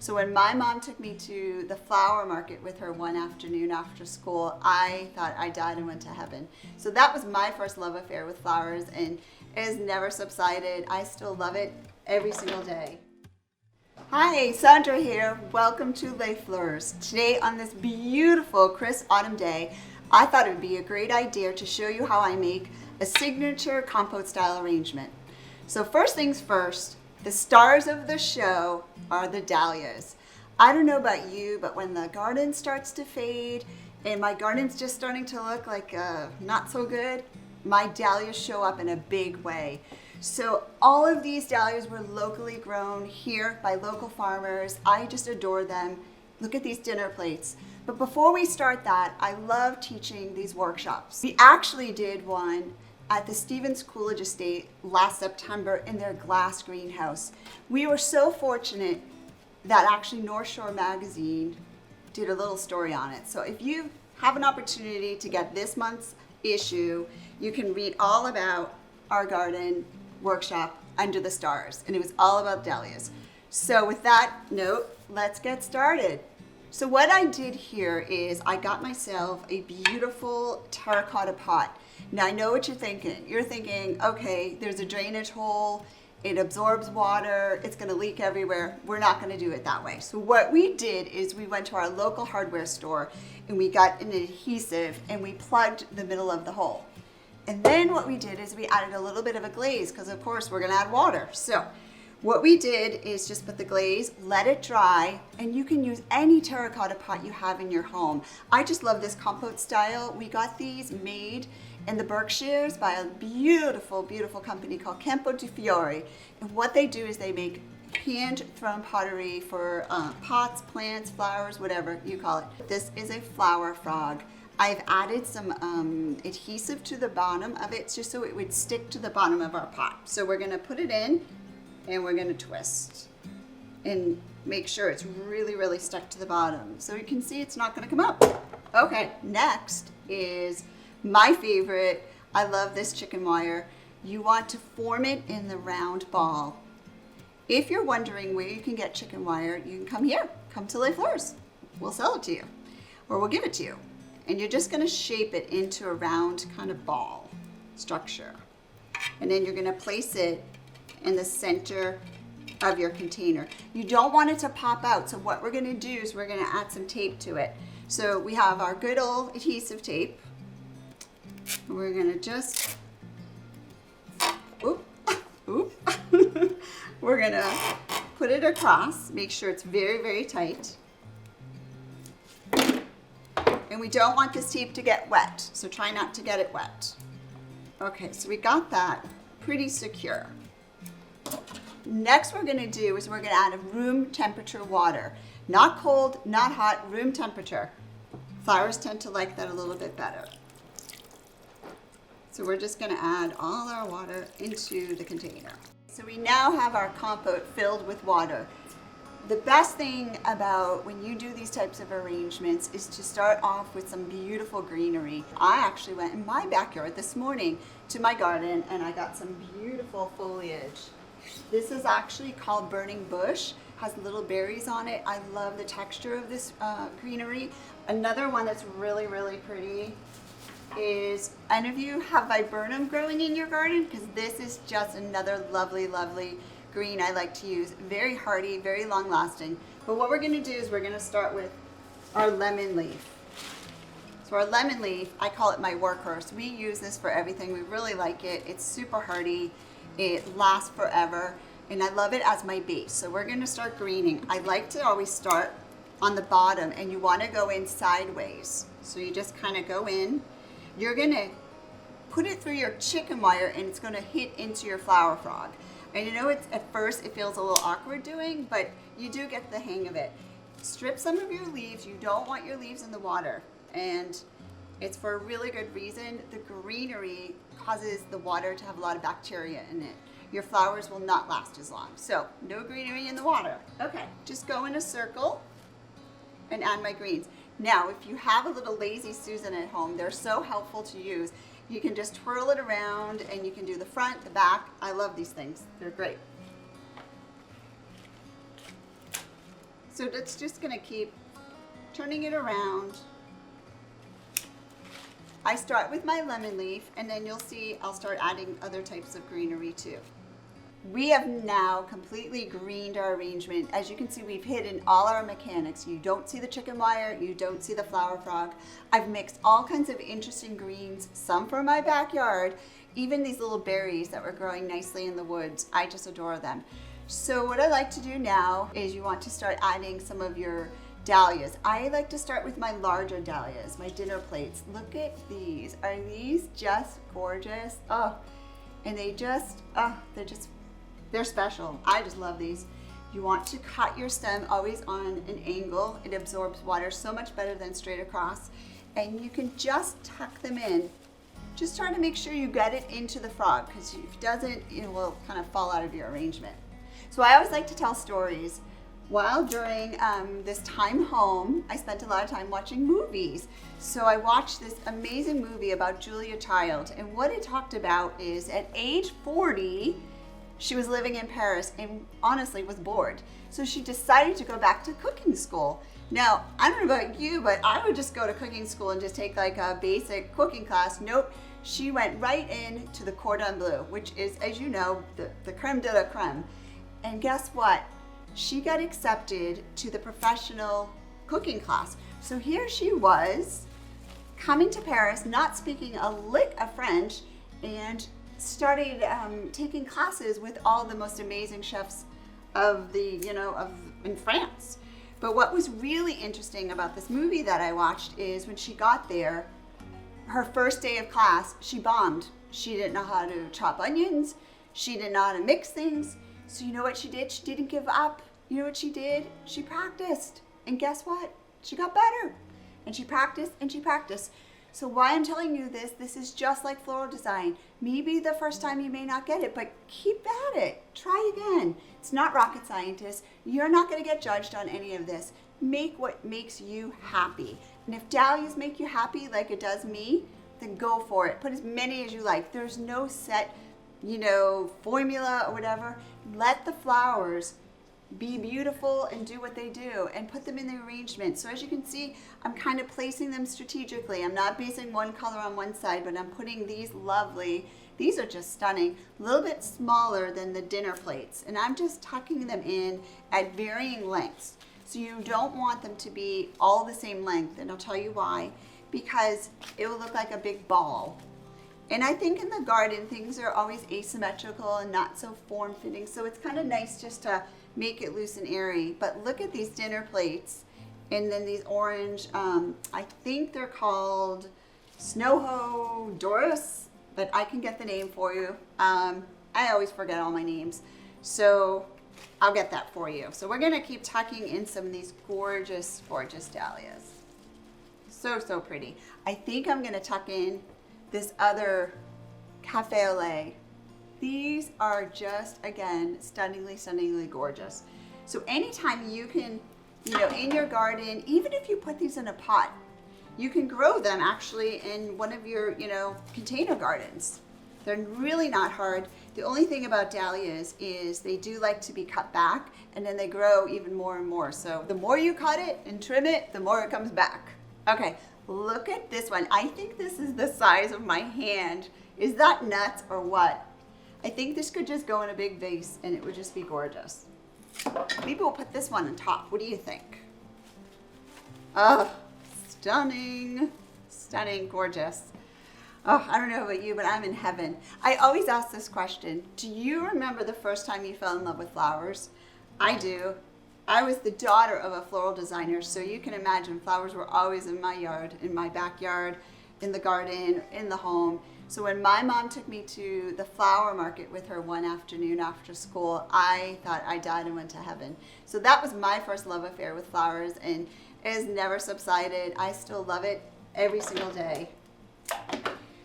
So when my mom took me to the flower market with her one afternoon after school, I thought I died and went to heaven. So that was my first love affair with flowers, and it has never subsided. I still love it every single day. Hi, Sandra here. Welcome to Les Fleurs. Today on this beautiful crisp autumn day, I thought it would be a great idea to show you how I make a signature compote style arrangement. So first things first, the stars of the show are the dahlias. I don't know about you, but when the garden starts to fade and my garden's just starting to look like not so good, my dahlias show up in a big way. So all of these dahlias were locally grown here by local farmers. I just adore them. Look at these dinner plates. But before we start that, I love teaching these workshops. We actually did one at the Stevens Coolidge Estate last September in their glass greenhouse. We were so fortunate that actually Northshore magazine did a little story on it. So if you have an opportunity to get this month's issue, you can read all about our garden workshop Under the Stars, and it was all about dahlias. So with that note, let's get started. So what I did here is I got myself a beautiful terracotta pot. Now I know what you're thinking. You're thinking, okay, there's a drainage hole, it absorbs water, it's gonna leak everywhere. We're not gonna do it that way. So what we did is we went to our local hardware store and we got an adhesive and we plugged the middle of the hole. And then what we did is we added a little bit of a glaze because of course we're gonna add water. So what we did is just put the glaze, let it dry, and you can use any terracotta pot you have in your home. I just love this compote style. We got these made in the Berkshires by a beautiful, beautiful company called Campo di Fiori. And what they do is they make hand-thrown pottery for pots, plants, flowers, whatever you call it. This is a flower frog. I've added some adhesive to the bottom of it just so it would stick to the bottom of our pot. So we're gonna put it in and we're gonna twist and make sure it's really, really stuck to the bottom. So you can see it's not gonna come up. Okay, next is my favorite. I love this chicken wire. You want to form it in the round ball. If you're wondering where you can get chicken wire, you can come here, come to Les Fleurs. We'll sell it to you, or we'll give it to you. And you're just gonna shape it into a round kind of ball structure. And then you're gonna place it in the center of your container. You don't want it to pop out, so what we're gonna do is we're gonna add some tape to it. So we have our good old adhesive tape. We're gonna just, we're gonna put it across, make sure it's very, very tight. And we don't want this tape to get wet, so try not to get it wet. Okay, so we got that pretty secure. Next we're gonna do is we're gonna add a room temperature water. Not cold, not hot, room temperature. Flowers tend to like that a little bit better. So we're just gonna add all our water into the container. So we now have our compote filled with water. The best thing about when you do these types of arrangements is to start off with some beautiful greenery. I actually went in my backyard this morning to my garden and I got some beautiful foliage. This is actually called burning bush, has little berries on it. I love the texture of this greenery. Another one that's really, really pretty is, any of you have viburnum growing in your garden? Because this is just another lovely, lovely green I like to use. Very hardy, very long lasting. But what we're gonna do is we're gonna start with our lemon leaf. So our lemon leaf, I call it my workhorse. We use this for everything. We really like it. It's super hardy. It lasts forever. And I love it as my base. So we're gonna start greening. I like to always start on the bottom and you wanna go in sideways. So you just kinda go in. You're gonna put it through your chicken wire and it's gonna hit into your flower frog. And you know, at first it feels a little awkward doing, but you do get the hang of it. Strip some of your leaves. You don't want your leaves in the water. And it's for a really good reason. The greenery causes the water to have a lot of bacteria in it. Your flowers will not last as long. So no greenery in the water. Okay, just go in a circle and add my greens. Now, if you have a little Lazy Susan at home, they're so helpful to use. You can just twirl it around and you can do the front, the back. I love these things. They're great. So that's just gonna keep turning it around. I start with my lemon leaf, and then you'll see I'll start adding other types of greenery too. We have now completely greened our arrangement. As you can see, we've hidden all our mechanics. You don't see the chicken wire, you don't see the flower frog. I've mixed all kinds of interesting greens, some from my backyard, even these little berries that were growing nicely in the woods. I just adore them. So what I like to do now is you want to start adding some of your dahlias. I like to start with my larger dahlias, my dinner plates. Look at these. Are these just gorgeous? Oh, and they're special. I just love these. You want to cut your stem always on an angle. It absorbs water so much better than straight across. And you can just tuck them in. Just try to make sure you get it into the frog, because if it doesn't, it will kind of fall out of your arrangement. So I always like to tell stories. While during this time home, I spent a lot of time watching movies. So I watched this amazing movie about Julia Child, and what it talked about is at age 40, she was living in Paris and honestly was bored. So she decided to go back to cooking school. Now, I don't know about you, but I would just go to cooking school and just take like a basic cooking class. Nope, she went right into the cordon bleu, which is, as you know, the creme de la creme. And guess what? She got accepted to the professional cooking class. So here she was, coming to Paris, not speaking a lick of French, and started taking classes with all the most amazing chefs in France. But what was really interesting about this movie that I watched is when she got there, her first day of class, she bombed. She didn't know how to chop onions. She didn't know how to mix things. So you know what she did? She didn't give up. You know what she did? She practiced. And guess what? She got better. And she practiced and she practiced. So why I'm telling you this is just like floral design. Maybe the first time you may not get it, but keep at it. Try again. It's not rocket scientist. You're not going to get judged on any of this. Make what makes you happy. And if dahlias make you happy like it does me, then go for it. Put as many as you like. There's no set, formula or whatever. Let the flowers be beautiful and do what they do, and put them in the arrangement. So as you can see, I'm kind of placing them strategically. I'm not basing one color on one side, but I'm putting these these are just stunning, a little bit smaller than the dinner plates, and I'm just tucking them in at varying lengths. So you don't want them to be all the same length, and I'll tell you why. Because it will look like a big ball. And I think in the garden, things are always asymmetrical and not so form-fitting, so it's kind of nice just to make it loose and airy. But look at these dinner plates, and then these orange, I think they're called Snowho Doris, but I can get the name for you. I always forget all my names, so I'll get that for you. So we're gonna keep tucking in some of these gorgeous, gorgeous dahlias. So, so pretty. I think I'm gonna tuck in this other cafe au lait. These are just, again, stunningly, stunningly gorgeous. So anytime you can, in your garden, even if you put these in a pot, you can grow them actually in one of your, container gardens. They're really not hard. The only thing about dahlias is they do like to be cut back, and then they grow even more and more. So the more you cut it and trim it, the more it comes back. Okay, look at this one. I think this is the size of my hand. Is that nuts or what? I think this could just go in a big vase and it would just be gorgeous. Maybe we'll put this one on top. What do you think? Oh, stunning, stunning, gorgeous. Oh, I don't know about you, but I'm in heaven. I always ask this question. Do you remember the first time you fell in love with flowers? I do. I was the daughter of a floral designer, so you can imagine flowers were always in my yard, in my backyard, in the garden, in the home. So when my mom took me to the flower market with her one afternoon after school, I thought I died and went to heaven. So that was my first love affair with flowers, and it has never subsided. I still love it every single day.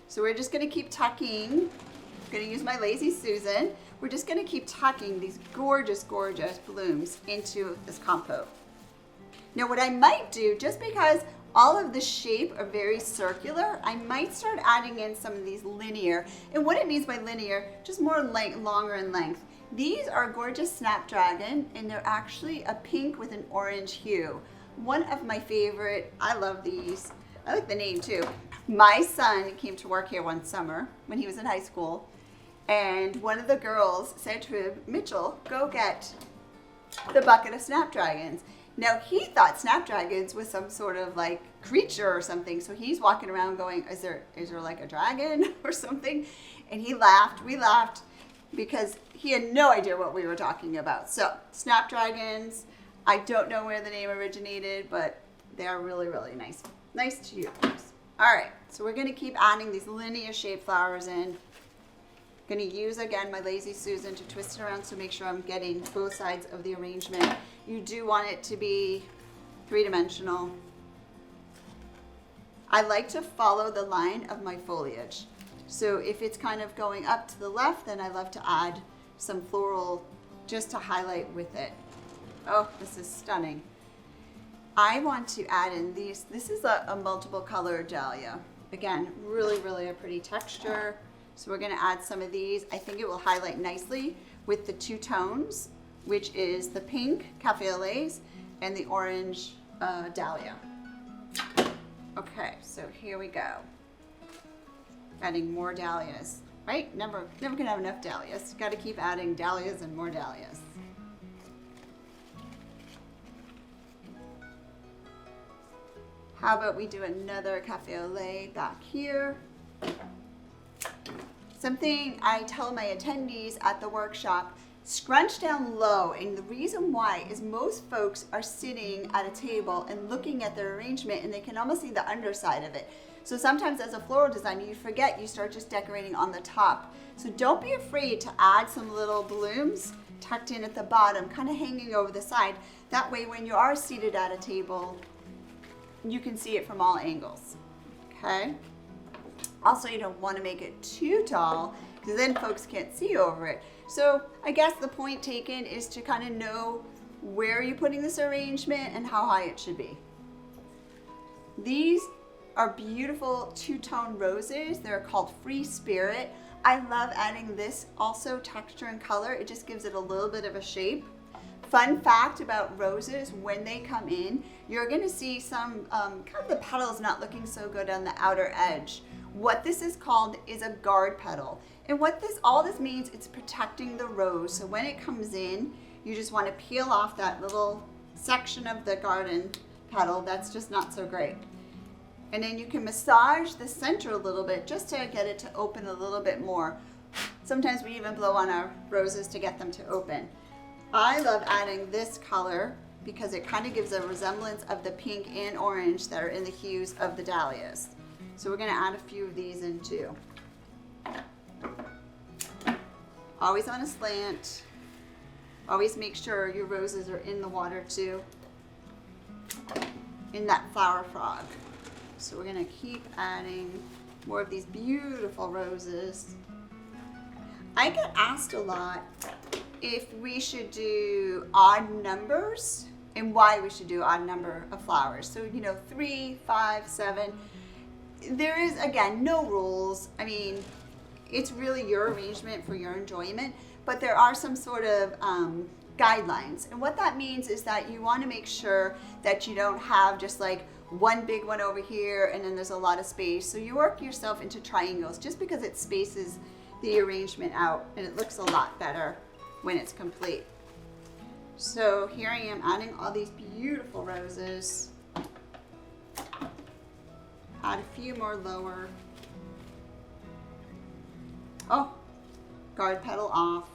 So we're just gonna keep tucking. I'm gonna use my Lazy Susan. We're just gonna keep tucking these gorgeous, gorgeous blooms into this compote. Now what I might do, just because all of the shape are very circular, I might start adding in some of these linear. And what it means by linear, just more length, longer in length. These are gorgeous snapdragon, and they're actually a pink with an orange hue. One of my favorite, I love these. I like the name too. My son came to work here one summer when he was in high school, and one of the girls said to him, Mitchell, go get the bucket of snapdragons. Now he thought snapdragons was some sort of like creature or something, so he's walking around going, is there like a dragon or something? And he laughed, we laughed, because he had no idea what we were talking about. So snapdragons, I don't know where the name originated, but they are really, really nice. Nice to use. All right, so we're gonna keep adding these linear shaped flowers in. Gonna use again my Lazy Susan to twist it around so make sure I'm getting both sides of the arrangement. You do want it to be three-dimensional. I like to follow the line of my foliage. So if it's kind of going up to the left, then I love to add some floral just to highlight with it. Oh, this is stunning. I want to add in these. This is a multiple color dahlia. Again, really, really a pretty texture. So we're gonna add some of these. I think it will highlight nicely with the two tones, which is the pink cafe au lait and the orange dahlia. Okay, so here we go. Adding more dahlias, right? Never gonna have enough dahlias. Gotta keep adding dahlias and more dahlias. How about we do another cafe au lait back here? Something I tell my attendees at the workshop, scrunch down low. And the reason why is most folks are sitting at a table and looking at their arrangement and they can almost see the underside of it. So sometimes as a floral designer, you forget, you start just decorating on the top. So don't be afraid to add some little blooms tucked in at the bottom, kind of hanging over the side. That way when you are seated at a table, you can see it from all angles, okay? Also, you don't want to make it too tall because then folks can't see over it. So I guess the point taken is to kind of know where you're putting this arrangement and how high it should be. These are beautiful two-tone roses. They're called Free Spirit. I love adding this also texture and color. It just gives it a little bit of a shape. Fun fact about roses, when they come in, you're gonna see some kind of the petals not looking so good on the outer edge. What this is called is a guard petal. And what all this means, it's protecting the rose. So when it comes in, you just want to peel off that little section of the garden petal that's just not so great. And then you can massage the center a little bit just to get it to open a little bit more. Sometimes we even blow on our roses to get them to open. I love adding this color because it kind of gives a resemblance of the pink and orange that are in the hues of the dahlias. So we're gonna add a few of these in too. Always on a slant. Always make sure your roses are in the water too, in that flower frog. So we're gonna keep adding more of these beautiful roses. I get asked a lot if we should do odd numbers and why we should do odd number of flowers. So, 3, 5, 7. There is, again, no rules. I mean, it's really your arrangement for your enjoyment, but there are some sort of guidelines. And what that means is that you want to make sure that you don't have just like one big one over here and then there's a lot of space. So you work yourself into triangles just because it spaces the arrangement out and it looks a lot better when it's complete. So here I am adding all these beautiful roses. Add a few more lower. Oh, guard petal off.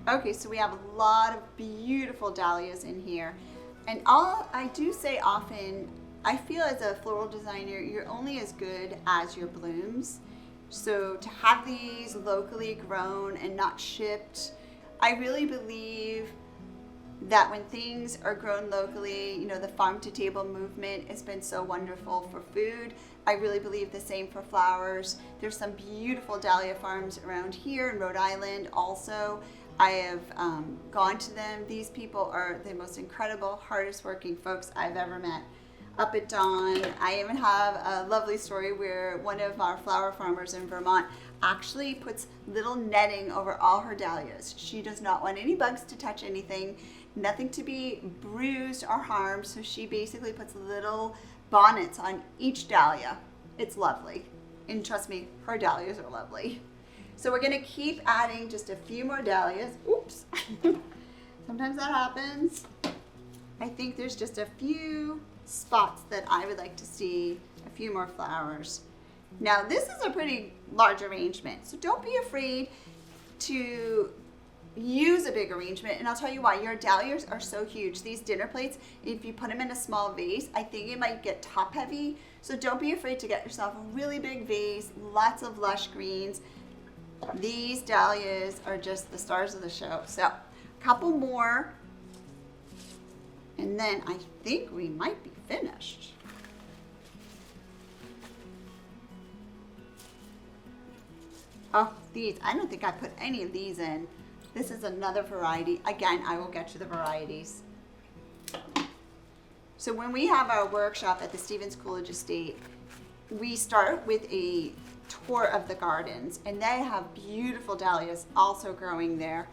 Okay, so we have a lot of beautiful dahlias in here. And I do say often, I feel as a floral designer, you're only as good as your blooms. So to have these locally grown and not shipped, I really believe that when things are grown locally, the farm to table movement has been so wonderful for food. I really believe the same for flowers. There's some beautiful dahlia farms around here in Rhode Island also. I have gone to them. These people are the most incredible, hardest working folks I've ever met. up at dawn. I even have a lovely story where one of our flower farmers in Vermont actually puts little netting over all her dahlias. She does not want any bugs to touch anything, nothing to be bruised or harmed, so she basically puts little bonnets on each dahlia. It's lovely. And trust me, her dahlias are lovely. So we're gonna keep adding just a few more dahlias. Oops. Sometimes that happens. I think there's just a few spots that I would like to see a few more flowers. Now this is a pretty large arrangement, so don't be afraid to use a big arrangement, and I'll tell you why. Your dahlias are so huge. These dinner plates, if you put them in a small vase, I think it might get top heavy, so don't be afraid to get yourself a really big vase, lots of lush greens. These dahlias are just the stars of the show. So a couple more, and then I think we might be finished. Oh, these, I don't think I put any of these in. This is another variety. Again, I will get you the varieties. So when we have our workshop at the Stevens Coolidge Estate, we start with a tour of the gardens, and they have beautiful dahlias also growing there.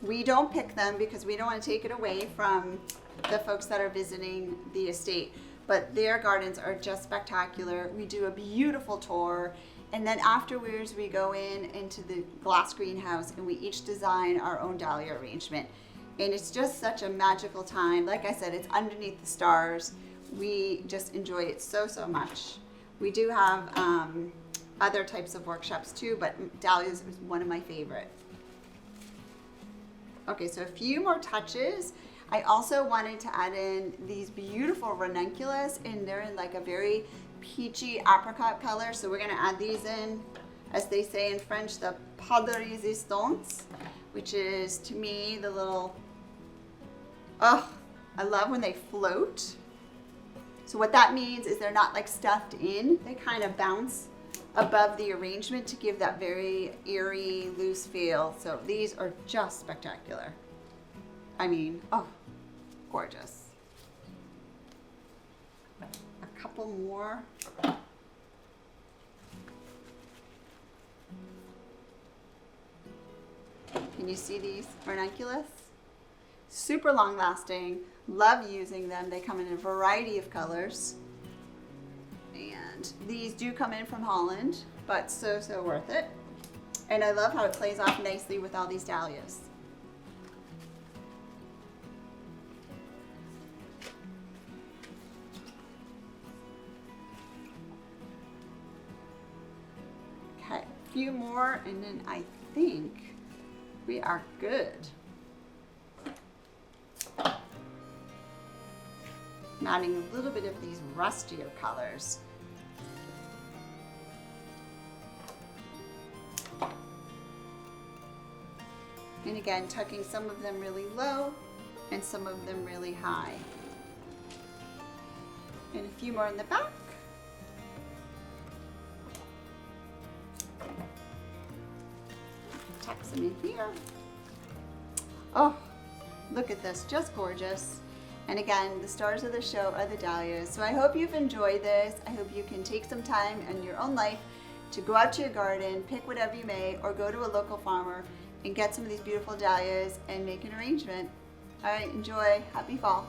We don't pick them because we don't want to take it away from the folks that are visiting the estate, but their gardens are just spectacular. We do a beautiful tour, and then afterwards we go into the glass greenhouse and we each design our own dahlia arrangement. And it's just such a magical time. Like I said, it's underneath the stars. We just enjoy it so much. We do have other types of workshops too, but dahlias is one of my favorite. Okay, so a few more touches. I also wanted to add in these beautiful ranunculus, and they're in like a very peachy apricot color. So we're gonna add these in, as they say in French, the pas de résistance, which is to me the little, oh, I love when they float. So what that means is they're not like stuffed in, they kind of bounce above the arrangement to give that very airy, loose feel. So these are just spectacular. I mean, oh, gorgeous. A couple more. Can you see these ranunculus? Super long lasting, love using them. They come in a variety of colors. And these do come in from Holland, but so worth it. And I love how it plays off nicely with all these dahlias. Okay, a few more, and then I think we are good. I'm adding a little bit of these rustier colors. And again, tucking some of them really low and some of them really high. And a few more in the back. Tuck some in here. Oh, look at this, just gorgeous. And again, the stars of the show are the dahlias. So I hope you've enjoyed this. I hope you can take some time in your own life to go out to your garden, pick whatever you may, or go to a local farmer and get some of these beautiful dahlias and make an arrangement. All right, enjoy. Happy fall.